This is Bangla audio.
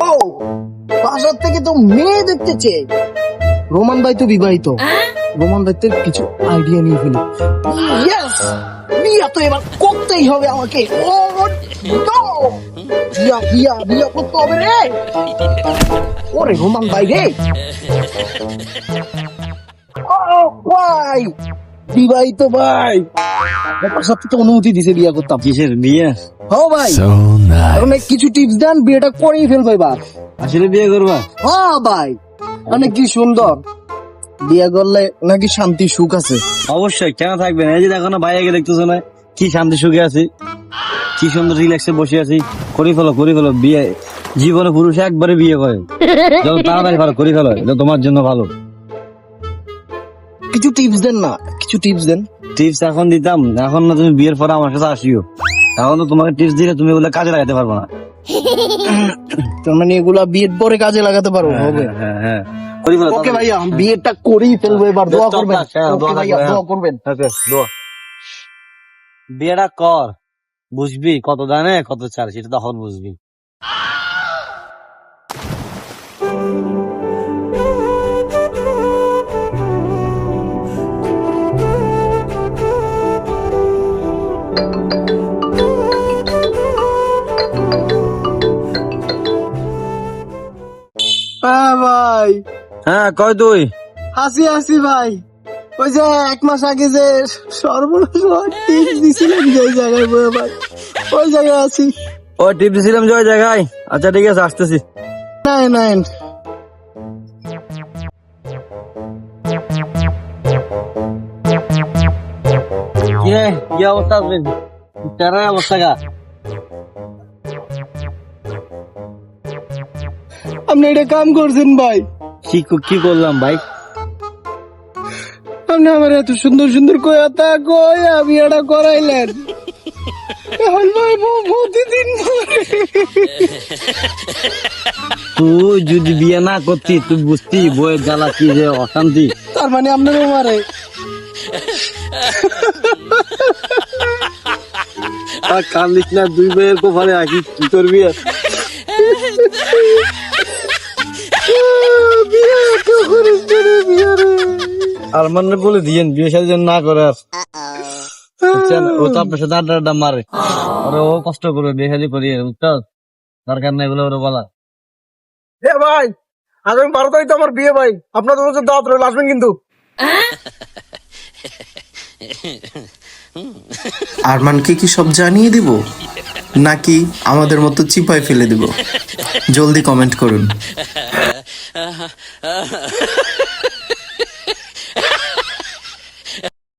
ও বাসার থেকে তো মেয়ে দেখতেছে। রোমান ভাই তো বিবাহিত, রোমান ভাইতে কিছু আইডিয়া নিয়ে ফেলি। ইয়েস, বিয়া তো এবার করতেই হবে আমাকে। ও নো, বিয়া বিয়া বিয়া করতে হবে রে। ওরে রোমান ভাই রে, ও ভাই বিবাহিত ভাই, বাসার থেকে অনুমতি দিছে বিয়া করতাম। কিসের বিয়ে? ও ভাই, অনেক কিছু টিপস দেন, বিয়েটা করেই ফেলবো এবার। আসলে বিয়ে করবা? হ্যাঁ ভাই, অনেক কি সুন্দর, বিয়ে করলে নাকি শান্তি সুখ আছে। অবশ্যই, কেন থাকবে না? এই যে দেখো না ভাইয়াকে দেখতেছো না, কি শান্তি সুখে আছি, কি সুন্দর রিল্যাক্সে বসে আছি। করি ফেলো বিয়ে। জীবনে পুরুষ একবারে বিয়ে করে, যত তাড়াতাড়ি ভালো করি ফেলো, এটা তোমার জন্য ভালো। কিছু টিপস দেন না, কিছু টিপস দেন। টিপস এখন দিতাম, এখন না, তুমি বিয়ের পরে আমার কাছে আসিও। এখন তো তোমাকে টিপস দিলে তুমি ওগুলো কাজে লাগাতে পারবো না। তার মানে এগুলা বিয়ের পরে কাজে লাগাতে পারবো, হবে? হ্যাঁ হ্যাঁ, করি ফেলো। ওকে ভাইয়া, বিয়েটা করেই ফেলবো এবার, দোয়া করবেন। হ্যাঁ, দোয়া ওকে ভাইয়া, থাকবে, দোয়া হ্যাঁ। করবেন। ওকে, দোয়া। বিয়েটা কর, বুঝবি কত দানে কত ছাড়, সেটা তখন বুঝবি। হ্যাঁ ভাই, হ্যাঁ, কয় তুই? হাসি ভাই, ওই যে 1 মাস আগে যে সর্বনাশ টিপস দিছিলেন যে জায়গায় বয়ে ভাই, ওই জায়গায় আছি। ও টিপ দিছিলাম যে ওই জায়গায়? আচ্ছা ঠিক আছে, আসতেছি। নাইন কি অবস্থা আছে? তেরা অবস্থা গা? আপনি এটা কাম করছেন ভাই, কি করলাম ভাই? আপনি আমার এত সুন্দর সুন্দর কয়াতা কয়া বিয়েটা করাইলেন। এখন ভাই প্রতিদিন তুই যদি বিয়ে না করতি, তুই বুঝতি বইয়ের জ্বালা কি যে অশান্তি। তার মানে আপনার মারে আর কান্দিস না, 2 বইয়ের কোফারে আঁকি, কি করবি? আর মানে বলে দিয়েন বিয়ে সাথে যেন না করে। আর বুঝছেন, ও তো আপনার সাথে আড্ডা মারে, আর ও কষ্ট করবে বিয়ে সাথে করিয়ে, বুঝছো? দরকার নেই এগুলো ওরা বলা। এ ভাই, আগামী 12 তারিখ তো আমার বিয়ে ভাই, আপনাদের হচ্ছে দাওয়াত রইল, আসবেন কিন্তু। আরমানকে কি সব জানিয়ে দিব নাকি আমাদের মতো চিপায় ফেলে দিব? জলদি কমেন্ট করুন।